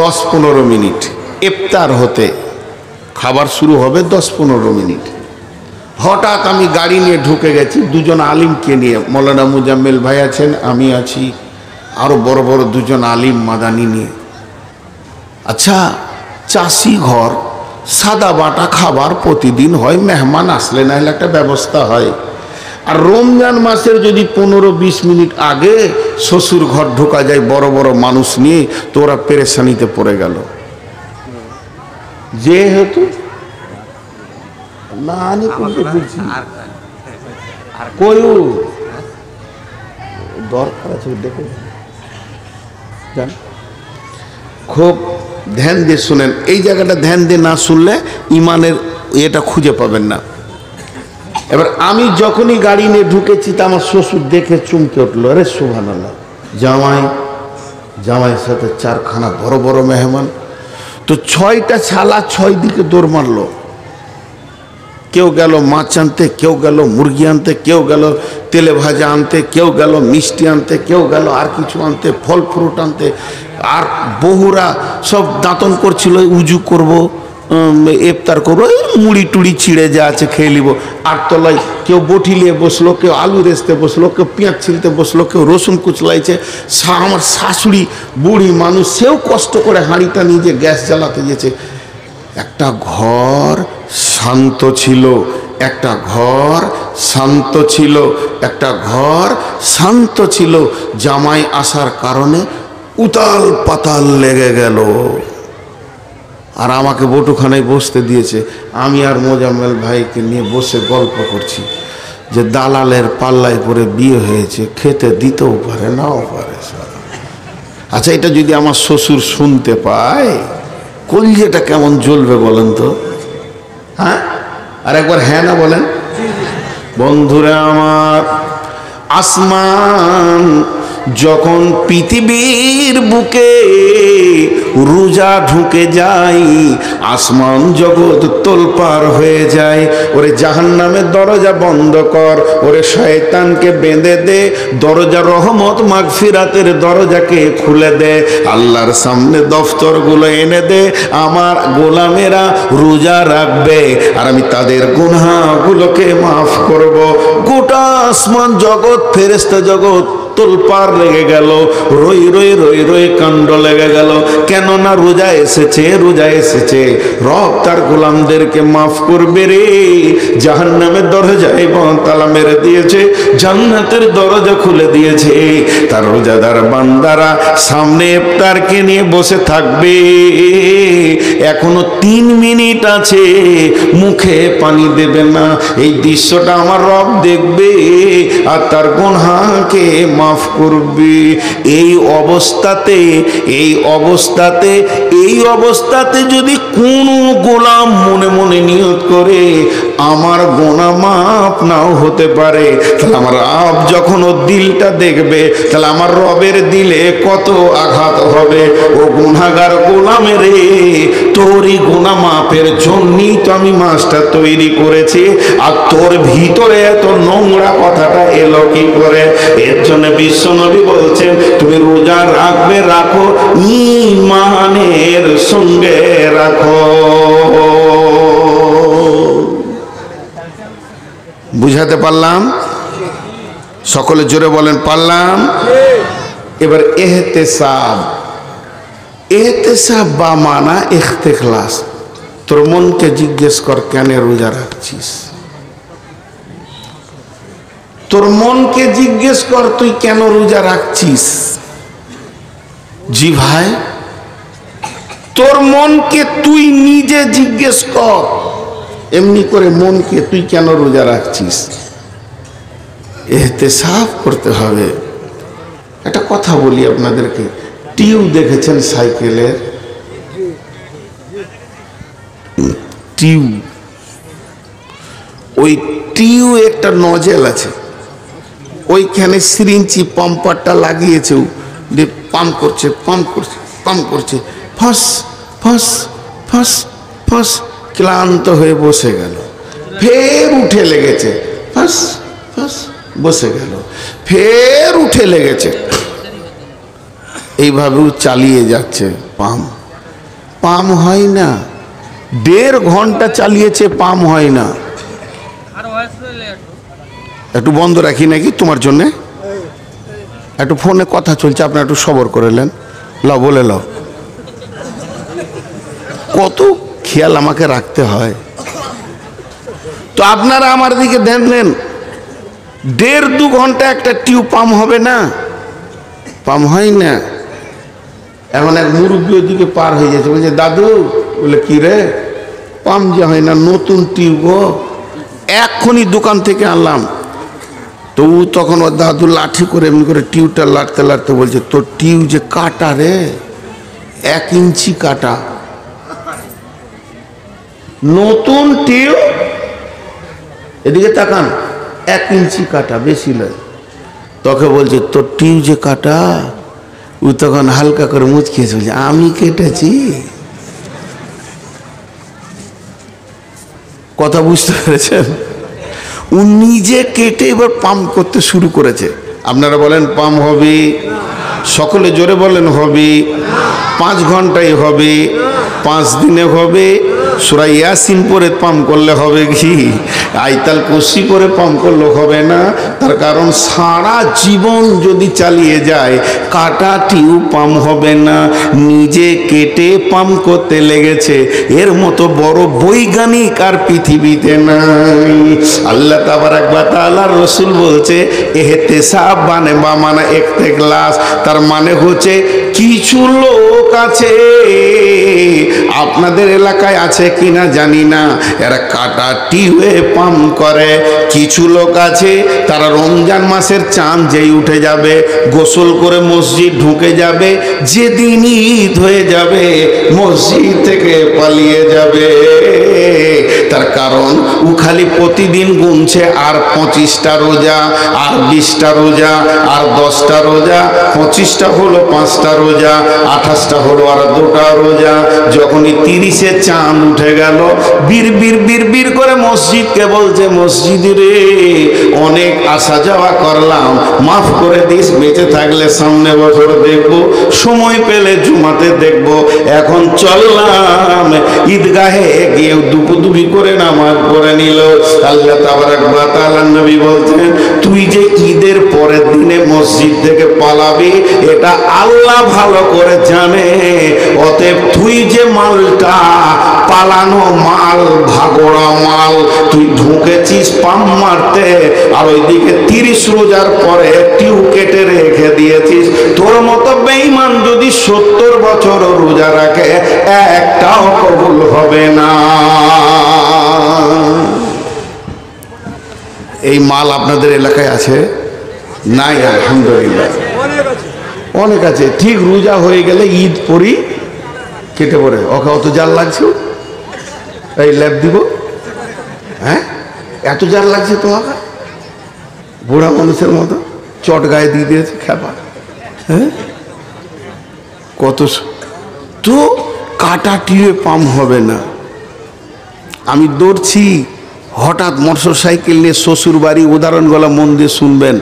10-15 মিনিট, ইফতার হতে, খাবার শুরু হবে 10-15 মিনিট। হঠাৎ আমি গাড়ি নিয়ে ঢুকে গেছি, 2জন আলিমকে নিয়ে, মৌলানা মুজাম্মেল ভাই আছেন, আমি আছি, আরো বড় বড় 2জন আলিম মাদানি নিয়ে। আচ্ছা, চাষি ঘর, সাদা বাটা খাবার প্রতিদিন হয়, মেহমান আসলে না হলে একটা ব্যবস্থা হয়। আর রমজান মাসের যদি 15-20 মিনিট আগে শ্বশুর ঘর ঢোকা যায় বড় বড় মানুষ নিয়ে, তো ওরা পেরেশানিতে পড়ে গেল। যেহেতু না আনি বলছি কয়ু দরকার আছে, দেখে যান, খুব ধ্যান দিয়ে শুনেন। এই জায়গাটা ধ্যান দিয়ে না শুনলে ইমানের এটা খুঁজে পাবেন না। এবার আমি যখনই গাড়ি নিয়ে ঢুকেছি তা আমার শ্বশুর দেখে চমকে উঠলো, আরে সুবহানাল্লাহ, জামাইয়ের সাথে 4খানা বড় বড় মেহমান। তো 6টা ছালা 6 দিকে দৌড় মারলো। কেউ গেল মাছ আনতে, কেউ গেল মুরগি আনতে, কেউ গেল তেলে ভাজা আনতে, কেউ গেল মিষ্টি আনতে, কেউ গেল আর কিছু আনতে, ফল ফ্রুট আনতে। আর বহুরা সব দাঁতন করছিল, উজু করব, ইফতার করবো, মুড়ি টুড়ি ছিঁড়ে যা আছে খেয়ে নিব। আর তলায় কেউ বটি নিয়ে বসলো, কেউ আলু রেসতে বসলো, কেউ পেঁয়াজ ছিলতে বসলো, কেউ রসুন কুচলাইছে। আমার শাশুড়ি বুড়ি মানুষ, সেও কষ্ট করে হাঁড়িটা নিজে গ্যাস জ্বালাতে গেছে। একটা ঘর শান্ত ছিল, একটা ঘর শান্ত ছিল, একটা ঘর শান্ত ছিল। জামাই আসার কারণে উতাল পাতাল লেগে গেল। আর আমাকে বটুখানায় বসতে দিয়েছে। আমি আর মোজাম্মেল ভাইকে নিয়ে বসে গল্প করছি যে দালালের পাল্লায় পরে বিয়ে হয়েছে, খেতে দিতেও পারে নাও পারে। আচ্ছা, এটা যদি আমার শ্বশুর শুনতে পায়, কলিজাটা কেমন জ্বলবে বলেন তো? হ্যাঁ, আর একবার হ্যাঁ না বলেন। বন্ধুরা আমার, আসমান যখন পৃথিবীর বুকে রোজা ঢুকে যায়, আসমান জগৎ তোলপার হয়ে যায়। ওরে জাহান্নামের দরজা বন্ধ কর, ওরে শয়তানকে বেঁধে দে, দরজা রহমত মাগফিরাতের দরজাকে খুলে দে, আল্লাহর সামনে দফতরগুলো এনে দে। আমার গোলামেরা রোজা রাখবে আর আমি তাদের গুনাহগুলোকে মাফ করব। গোটা আসমান জগৎ, ফেরেশতা জগৎ তোলপার লেগে গেল, রই রই রই রই কাণ্ড লেগে গেল। কেননা রোজা এসেছে, রোজা এসেছে, রব তার গোলামদেরকে মাফ করবে রে। জাহান্নামের দরজায় তালা মেরে দিয়েছে, জান্নাতের দরজা খুলে দিয়েছে। তার রোজাদার বান্দারা সামনে ইফতারকে নিয়ে বসে থাকবে। এখনো 3 মিনিট আছে, মুখে পানি দেবে না। এই দৃশ্যটা আমার রব দেখবে আর তার গুনাহকে মাফ করবে। এই অবস্থাতে যদি কোনো গোলাম মনে মনে নিয়ত করে আমার গুনাহ মাফ নাও হতে পারে, তাহলে আমার রব যখন ওর দিলটা দেখবে, তাহলে আমার রবের দিলে কত আঘাত হবে। ও গুনাহগার গোলামের রে, তোরই গুনাহ মাফের জন্যই তো আমি মাছটা তৈরি করেছি, আর তোর ভিতরে এত নোংরা কথাটা এলো কি করে? এর জন্য বিশ্বনবী বলছেন, তুমি রোজা রাখবে, রাখো, ঈমানের সঙ্গে রাখো। বুঝাতে পারলাম? সকলে জোরে বলেন, পারলাম। এবার এহতেসাব বা মানা ইখতিলাস। তোর মনকে জিজ্ঞেস কর, কেন রোজা রাখছিস? তোর মনকে জিজ্ঞেস কর, তুই কেন রোজা রাখছিস? জি ভাই, তোর মনকে তুই নিজে জিজ্ঞেস কর, এমনি করে মনকে তুই কেন রোজা রাখছিস? ইহতেসাব করতে হবে। একটা কথা বলি আপনাদেরকে, টিউ দেখেছেন সাইকেলের? টিউ, ওই টিউ একটা নজেল আছে, ওইখানে সিরিঞ্চি পাম্পারটা লাগিয়েছে, পাম্প করছে পাম্প করছে পাম্প করছে, ফস ফস ফস ফস, ক্লান্ত হয়ে বসে গেল, ফের উঠে লেগেছে, ফস ফস বসে গেল, ফের উঠে লেগেছে। এইভাবেও চালিয়ে যাচ্ছে, পাম্প হয় না। 1.5 ঘন্টা চালিয়েছে, পাম্প হয় না। একটু বন্ধ রাখি নাকি তোমার জন্যে? একটু ফোনে কথা চলছে, আপনার একটু সবর করে নেন। লাও, বলে লাও। কত খেয়াল আমাকে রাখতে হয়। তো আপনারা আমার দিকে ধ্যান দেন, 1.5-2 ঘন্টা একটা টিউব পাম্প হবে না? পাম্প হয় না। এখন এক মুরব্বী ওদিকে পার হয়ে যাচ্ছে, বলছে দাদু, বলে কি রে, পাম্প যে হয় না, নতুন টিউব এক্ষুনি দোকান থেকে আনলাম। তো তখন ওর দাদু লাঠি করে এমনি করে টিউবটা লাড়তে লাড়তে বলছে, তোর টিউব যে কাটা রে, 1 ইঞ্চি কাটা, নতুন টিউব, এদিকে তাকান, 1 ইঞ্চি কাটা, বেশি নয়। তোকে বলছে তোর টিউব যে কাটা। ও তখন হালকা করে মুচকিয়েছে, বলছে আমি কেটেছি। কথা বুঝতে পেরেছেন? ও নিজে কেটে এবার পাম্প করতে শুরু করেছে। আপনারা বলেন পাম্প হবে? সকলে জোরে বলেন হবে। 5 ঘন্টায় হবে, 5 দিনে হবে। সূরা ইয়াসিন পরে পাম্প করলে হবে কি? আইতাল কুরসি পরে পাম্প করলে হবে না। তার কারণ সারা জীবন যদি চালিয়ে যায়, কাটা টিউব পাম্প হবে না। নিজে কেটে পাম্প করতে লেগেছে, এর মতো বড় বৈজ্ঞানিক আর পৃথিবীতে নাই। আল্লাহ তাবারাক ওয়া তাআলা, রাসূল বলছে ইহতিসাব মানে বা মানে ইখতিলাস, তার মানে হচ্ছে কিছু লোক আছে, আপনাদের এলাকায় আছে কিনা জানি না, এরা কাটা টিউবে পাম্প করে। কিছু লোক আছে তারা রমজান মাসের চাঁদ যেই উঠে যাবে গোসল করে মসজিদ ঢুকে যাবে, যেদিন ঈদ হয়ে যাবে মসজিদ থেকে পালিয়ে যাবে। তার কারণ ও খালি প্রতিদিন গুনছে আর 25টা রোজা, আর 20টা রোজা, আর 10টা রোজা, 25টা হলো 5টা রোজা, 28টা হলো আর 2টা রোজা। যখনই 30-এ চাঁদ উঠে গেল বীর বীর বীর বীর করে মসজিদকে বলছে, মসজিদ রে অনেক আসা যাওয়া করলাম, মাফ করে দিস, বেঁচে থাকলে সামনে বছর দেখবো, সময় পেলে জুমাতে দেখবো, এখন চললাম। ঈদগাহে গিয়ে দুপুদুবি করে নামাজ পড়ে নিল। আল্লাহ তাবারাক ওয়া তাআলা নবী বলছেন, তুই যে ঈদের পরের দিনে মসজিদ থেকে পালাবি এটা আল্লাহ ভালো করে জানে। অতএব তুই যে মালটা পালানো মাল, ভাগোড়া মাল, তুই ঢুকেছিস পাম মারতে, আর ওইদিকে 30 রোজার পরে টিউ কেটে রেখে দিয়েছিস। তোর মতো বেঈমান যদি 70 বছর রোজা রাখে একটাও কবুল হবে না। এই মাল আপনাদের এলাকায় আছে? নাই, আলহামদুলিল্লাহ অনেক আছে। ঠিক রোজা হয়ে গেলে ঈদ পরি কেটে পড়ে, ওকে অত জাল লাগছে, এই ল্যাব দিব, হ্যাঁ এত জাল লাগছে তোমাকে, বুড়া মানুষের মতো চট গায়ে দিয়ে দিয়েছে খেপা। হ্যাঁ কত তো কাটা টিউবে পাম্প হবে না। আমি দৌড়ছি, হঠাৎ মোটর সাইকেল নিয়ে শ্বশুর বাড়ি, উদাহরণগুলো মন দিয়ে শুনবেন,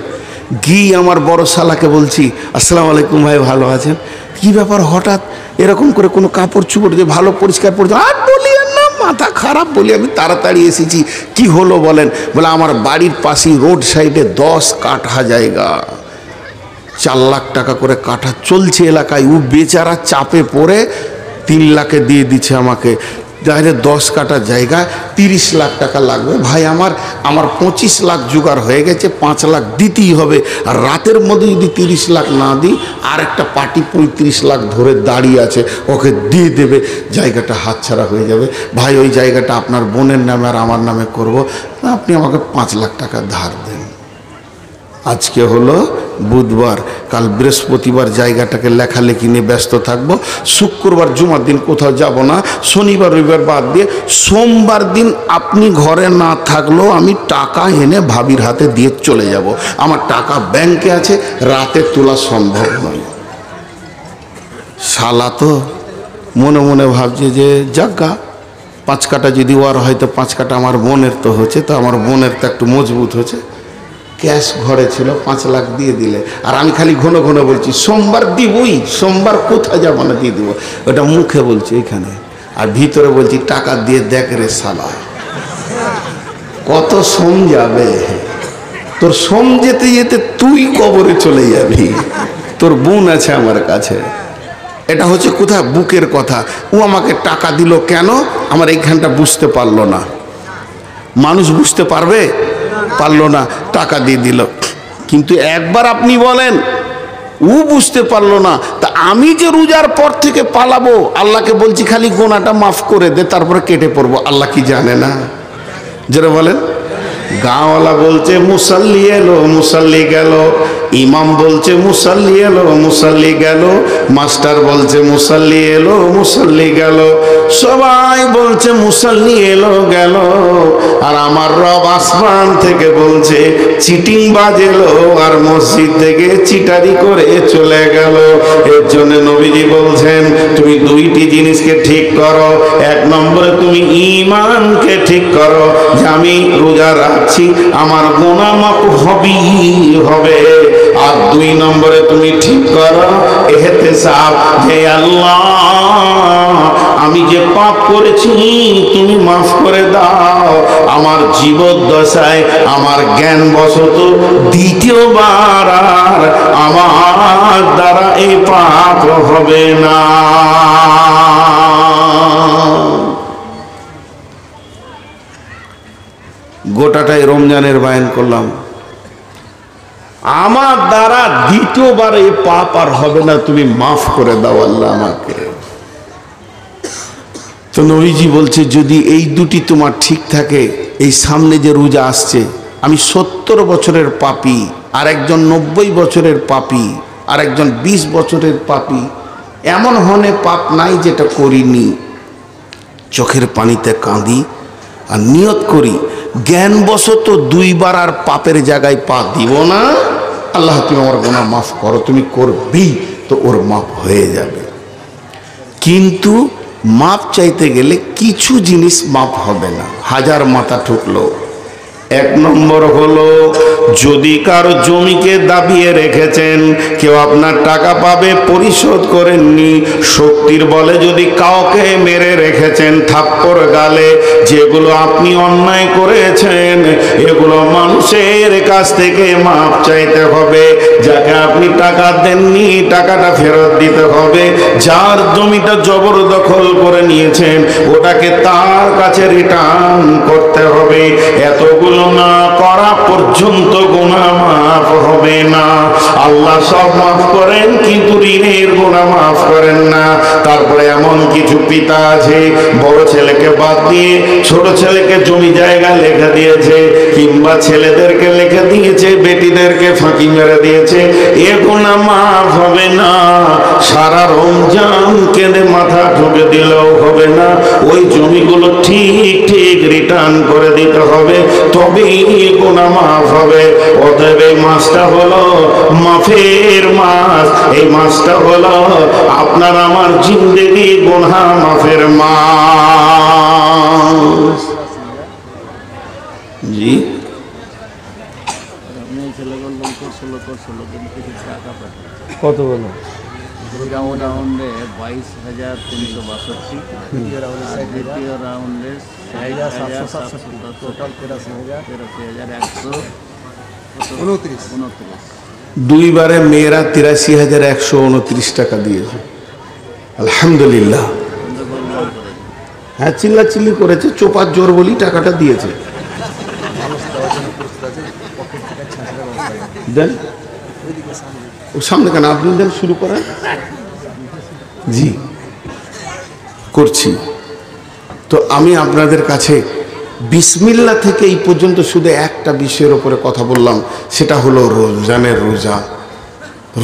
গিয়ে আমার বড় শালাকে বলছি, আসসালামু আলাইকুম ভাই, ভালো আছেন? কি ব্যাপার হঠাৎ এরকম করে কোনো কাপড় চুপড় যে ভালো পরিষ্কার পড়ছে? আর বলি আর না, মাথা খারাপ। বলি আমি তাড়াতাড়ি এসেছি, কি হলো বলেন? বলে আমার বাড়ির পাশেই রোড সাইডে 10 কাঠা জায়গা, 4 লাখ টাকা করে কাঠা চলছে এলাকায়। ও বেচারা চাপে পড়ে 3 লাখে দিয়ে দিচ্ছে আমাকে। তাহলে 10 কাঠা জায়গা 30 লাখ টাকা লাগবে। ভাই আমার 25 লাখ জোগাড় হয়ে গেছে, 5 লাখ দিতেই হবে। আর রাতের মধ্যে যদি 30 লাখ না দিই, আর একটা পার্টি 35 লাখ ধরে দাঁড়িয়ে আছে, ওকে দিয়ে দেবে, জায়গাটা হাতছাড়া হয়ে যাবে। ভাই ওই জায়গাটা আপনার বোনের নামে আর আমার নামে করব, আপনি আমাকে 5 লাখ টাকা ধার দেন। আজকে হলো বুধবার, কাল বৃহস্পতিবার জায়গাটাকে লেখালেখি নিয়ে ব্যস্ত থাকবো। শুক্রবার জুমার দিন কোথাও যাব না, শনিবার রবিবার বাদ দিয়ে সোমবার দিন আপনি ঘরে না থাকলেও আমি টাকা এনে ভাবির হাতে দিয়ে চলে যাব। আমার টাকা ব্যাংকে আছে, রাতে তোলা সম্ভব নয়। শালা তো মনে মনে ভাবছে যে জাগা 5 কাটা যদি ওর হয়তো 5 কাটা আমার বোনের তো হচ্ছে, তো আমার বোনের তো একটু মজবুত হচ্ছে। ক্যাশ ঘরে ছিল, 5 লাখ দিয়ে দিলে। আর আমি খালি ঘন ঘন বলছি সোমবার দিবই, সোমবার কোথায় যাবো না দিয়ে দেবো। ওটা মুখে বলছি এখানে, আর ভিতরে বলছি টাকা দিয়ে দেখ রে শালা, কত সোম যাবে তোর। সোম যেতে যেতে তুই কবরে চলে যাবি, তোর বোন আছে আমার কাছে। এটা হচ্ছে কোথায় বুকের কথা। ও আমাকে টাকা দিল কেন, আমার এইখানটা বুঝতে পারলো না। মানুষ বুঝতে পারবে? পারলো না, টাকা দিয়ে দিল। কিন্তু একবার আপনি বলেন ও বুঝতে পারলো না, তা আমি যে রোজার পর থেকে পালাবো, আল্লাহকে বলছি খালি গোনাটা মাফ করে দে, তারপরে কেটে পড়বো। আল্লাহ কি জানে না? যারা বলেন, গাঁওয়ালা বলছে মুসাল্লি এলো, মুসাল্লি গেল। ইমাম বলছে মুসাল্লি এলো, মুসাল্লি গেল। মাস্টার বলছে মুসাল্লি এলো, মুসাল্লি গেল। সবাই বলছে মুসাল্লি এলো গেল, আর আমার রব আসমান থেকে বলছে চিটিং বাজেলো, আর মসজিদ থেকে চিটারি করে চলে গেল। এর জন্য নবীজি বলছেন তুমি 2টি জিনিসকে ঠিক করো। 1 নম্বরে তুমি ঈমানকে ঠিক করো, যে আমি রোজা রাখছি, আমার গুনাহ মাফ হবে। আর 2 নম্বরে তুমি ঠিক করো ইহতিসাব, যে আল্লাহ আমি যে পাপ করেছি তুমি মাফ করে দাও। আমার জীবদ্দশায় আমার জ্ঞান বশত দ্বিতীয়বার আর আমার দ্বারা এই পাপ হবে না। গোটাটাই রমজানের বায়ান করলাম। আমার দ্বারা দ্বিতীয়বার এই পাপ আর হবে না, তুমি মাফ করে দাও আল্লাহ আমাকে। তো নবীজি বলছে যদি এই দুটি তোমার ঠিক থাকে, এই সামনে যে রোজা আসছে, আমি 70 বছরের পাপী, আর একজন 90 বছরের পাপী, আর একজন 20 বছরের পাপী, এমন হনে পাপ নাই যেটা করিনি। চোখের পানিতে কাঁদি আর নিয়ত করি জ্ঞানবশত 2 বার আর পাপের জায়গায় পা দিব না। আল্লাহ তুমি আমার গুনাহ মাফ করো, তুমি করবি তো ওর মাফ হয়ে যাবে। কিন্তু মাপ চাইতে গেলে কিছু জিনিস মাপ হবে না, হাজার মাথা ঠুকলো। 1 নম্বর হলো, যদি কারো জমিকে দাবিয়ে রেখেছেন, কেউ আপনার টাকা পাবে পরিশোধ করেননি, শক্তির বলে যদি কাউকে মেরে রেখেছেন থাপ্পড় গালে, যেগুলো আপনি অন্যায় করেছেন এগুলো মানুষের কাছ থেকে মাপ চাইতে হবে। যাকে আপনি টাকা দেননি টাকাটা ফেরত দিতে হবে। যার জমিটা জবরদখল করে নিয়েছেন ওটাকে তার কাছে রিটার্ন করতে হবে। এতগুলো না করা পর্যন্ত গুনাহ মাফ হবে না। আল্লাহ সব মাফ করেন কিন্তু ঋণের গুনাহ মাফ করেন না। তারপরে এমন কিছু পিতা আছে বড় ছেলেকে বাদ দিয়ে ছোট ছেলেকে জমি জায়গা লিখে দিয়েছে, কিংবা ছেলেদেরকে লিখে দিয়েছে বেটিদেরকে ফাঁকি মেরে দিয়েছে, এ গুনাহ মাফ হবে না। সারা রমজান কেঁদে মাথা ঠুকে দিলেও হবে না, ওই জমিগুলো ঠিক ঠিক রিটার্ন করে দিতে হবে, তবেই গুনাহ মাফ হবে। অতএব এই মাসটা হলো মাফের মাস, এই মাসটা হলো আপনার আমার জিন্দেগি গুনাহ মাফের মাস। জি কত বলো? 22,362, দ্বিতীয় রাউন্ডে 60,767, টোটাল 83,129। 2 বারে মেয়েরা 83,129 টাকা দিয়েছে। আলহামদুলিল্লাহ। হ্যাঁ, চিল্লাচিল্লি করেছে, চোপার জোর বলি টাকাটা দিয়েছে। দেন ও সামনে কেন, আপনি দেন, শুরু করেন। জি করছি। তো আমি আপনাদের কাছে বিসমিল্লাহ থেকে এই পর্যন্ত শুধু একটা বিষয়ের উপরে কথা বললাম, সেটা হলো রমজানের রোজা।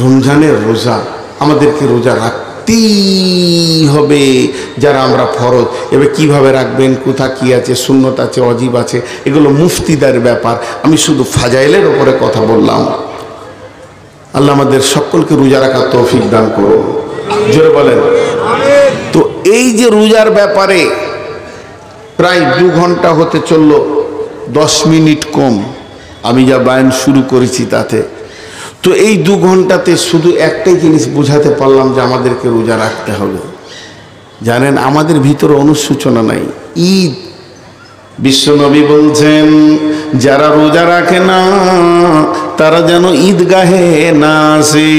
রমজানের রোজা আমাদেরকে রোজা রাখতেই হবে যারা আমরা ফরজ। এবার কিভাবে রাখবেন, কোথা কি আছে, সুন্নত আছে, অজিব আছে, এগুলো মুফতিদের ব্যাপার। আমি শুধু ফাজাইলের উপরে কথা বললাম। আল্লাহ আমাদের সকলকে রোজা রাখার তৌফিক দান করুন, জোরে বলেন। তো এই যে রোজার ব্যাপারে প্রায় 2 ঘন্টা হতে চলল, 10 মিনিট কম আমি যা বয়ান শুরু করেছি তাতে। তো এই 2 ঘন্টাতে শুধু একটাই জিনিস বোঝাতে পারলাম যে আমাদেরকে রোজা রাখতে হবে। জানেন আমাদের ভিতরে অনুশোচনা নাই। ঈদ, বিশ্বনবী বলছেন যারা রোজা রাখে না তারা যেন ঈদগাহে না আসে।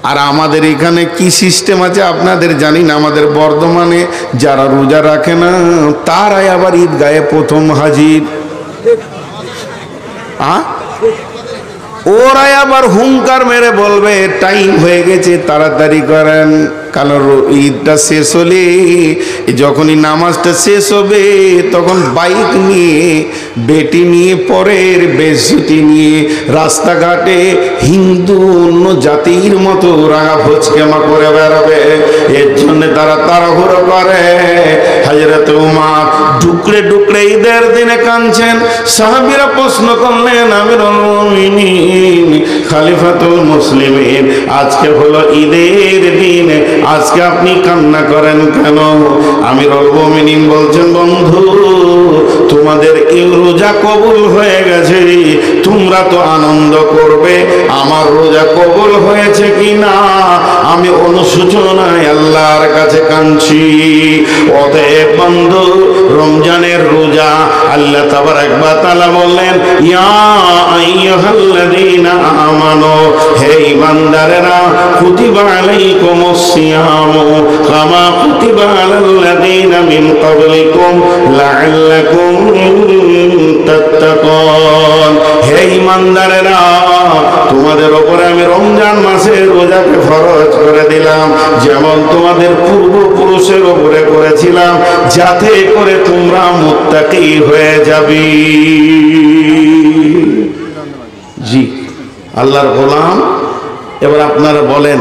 আর আমাদের এখানে কি সিস্টেম আছে আপনাদের জানি না, আমাদের বর্ধমানে যারা রোজা রাখে না তারাই আবার ঈদগাহে প্রথম হাজির। ওরাই আবার হুঙ্কার মেরে বলবে টাইম হয়ে গেছে, তাড়াতাড়ি করেন। কারণ ঈদটা শেষ হলে যখনই নামাজটা শেষ হবে তখন বাইক নিয়ে, বেটি নিয়ে, পরের বেশটি নিয়ে রাস্তাঘাটে হিন্দু অন্য জাতির মতো রাঙা ভোজকেমা করে বেড়াবে। এর জন্য তারা তাড়াহুড়ো করে। হযরত উমর ডুকরে ডুকরে ঈদের দিনে কাঁদছেন। সাহাবীরা প্রশ্ন করলেন, আমিরুল মুমিনিন, খলিফাতুল মুসলিমিন, আজকে হলো ঈদের দিন, আজকে আপনি কান্না করেন কেন? আমিরুল মুমিনিন বলছেন, বন্ধু তোমাদের এই রোজা কবুল হয়ে গেছে, তোমরা তো আনন্দ করবে, আমার রোজা কবুল হয়েছে কিনা আমি অনুশোচনায় আল্লাহর কাছে কাঁদছি। অতএব বন্ধু, রমজানের রোজা আল্লাহ তাবারক ওয়া তাআলা বললেন, ইয়া আইয়ুহাল্লাযীনা আমানু, হে ঈমানদারেরা, কুতিবা আলাইকুমুস সিয়ামু কামা কুতিবা আলাল্লাযীনা মিন ক্বাবলিকুম লাআল্লাকুম তাত্তাকুন। হে ঈমানদারেরা, তোমাদের ওপরে আমি রমজান মাসে রোজাকে ফরজ করে দিলাম, যেমন তোমাদের পূর্বপুরুষের ওপরে করেছিলাম, যাতে করে তোমরা মুত্তাকি হয়ে যাবে। জি আল্লাহর গোলাম। এবার আপনারা বলেন,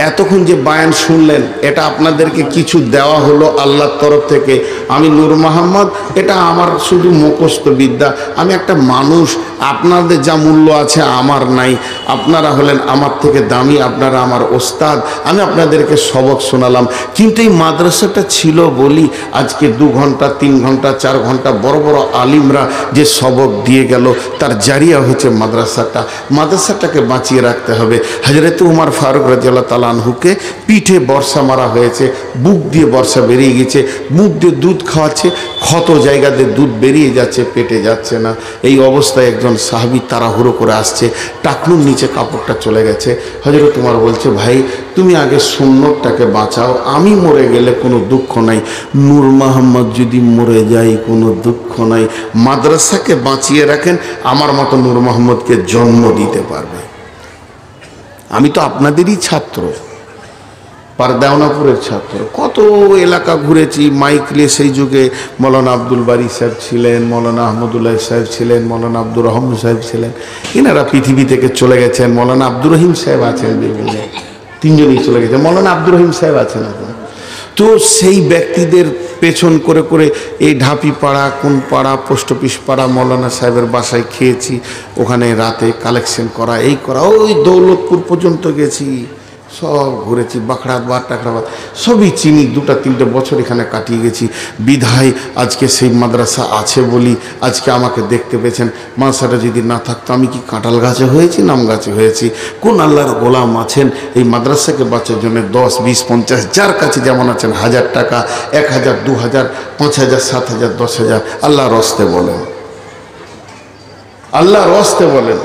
এতক্ষণ যে বায়ান শুনলেন, এটা আপনাদেরকে কিছু দেওয়া হলো আল্লাহর তরফ থেকে? আমি নূর মোহাম্মদ, এটা আমার শুধু মুখস্থ বিদ্যা, আমি একটা মানুষ, আপনাদের যা মূল্য আছে আমার নাই। আপনারা হলেন আমার থেকে দামি, আপনারা আমার ওস্তাদ, আমি আপনাদেরকে সবক শোনালাম। কিন্তু এই মাদ্রাসাটা ছিল বলি আজকে 2 ঘন্টা 3 ঘন্টা 4 ঘন্টা বড় বড় আলিমরা যে সবক দিয়ে গেল, তার জারিয়া হচ্ছে মাদ্রাসাটা। মাদ্রাসাটাকে বাঁচিয়ে রাখতে হবে। হযরত উমর ফারুক রাদিয়াল্লাহু তাআলা আনহুকে পিঠে বর্ষা মারা হয়েছে, বুক দিয়ে বর্ষা বেরিয়ে গেছে, মুখ দিয়ে দুধ খাওয়াচ্ছে, ক্ষত জায়গাতে দুধ বেরিয়ে যাচ্ছে, পেটে যাচ্ছে না। এই অবস্থায় একজন সাহাবী তাড়াহুড়ো করে আসছে, টাকনুর নিচে কাপড়টা চলে গেছে। হযরত উমর বলছে, ভাই তুমি আগে সুন্নতটাকে বাঁচাও, আমি মরে গেলে কোনো দুঃখ নাই, নূর মোহাম্মদ যদি মরে যায় কোনো দুঃখ নাই। মাদ্রাসাকে বাঁচিয়ে রাখেন, আমার মতো নূর মোহাম্মদকে জন্ম দিতে পারবে। আমি তো আপনাদেরই ছাত্র, পারদাওনাপুরের ছাত্র, কত এলাকা ঘুরেছি মাইক নিয়ে। সেই যুগে মৌলানা আব্দুল বারী সাহেব ছিলেন, মৌলানা আহমদুল্লাহ সাহেব ছিলেন, মৌলানা আব্দুর রহমান সাহেব ছিলেন, এনারা পৃথিবী থেকে চলে গেছেন। মৌলানা আব্দুর রহিম সাহেব আছেন, বিভিন্ন 3 জনই চলে গেছেন, মৌলানা আব্দুর রহিম সাহেব আছেন এখন। তো সেই ব্যক্তিদের পেছন করে করে এই ঢাপি পাড়া, কোন পাড়া, পোস্ট অফিস পাড়া, মৌলানা সাহেবের বাসায় খেয়েছি, ওখানে রাতে কালেকশন করা, এই করা, ওই দৌলতপুর পর্যন্ত গেছি, সব ঘুরেছি, বাখড়াবাদ টাকড়াবাদ সবই চিনি। 2-3 বছর এখানে কাটিয়ে গেছি। বিধায় আজকে সেই মাদ্রাসা আছে বলি আজকে আমাকে দেখতে পেয়েছেন। মাদ্রাসাটা যদি না থাকতো আমি কি কাঁঠাল গাছে হয়েছি, নাম গাছে হয়েছি? কোন আল্লাহর গোলাম আছেন এই মাদ্রাসাকে বাঁচার জন্য 10, 20, 50, যার কাছে যেমন আছেন, 1000 টাকা, 1000, 2000, 5000, 7000, 10,000 আল্লাহর রাস্তে বলেন, আল্লাহর রাস্তে বলেন।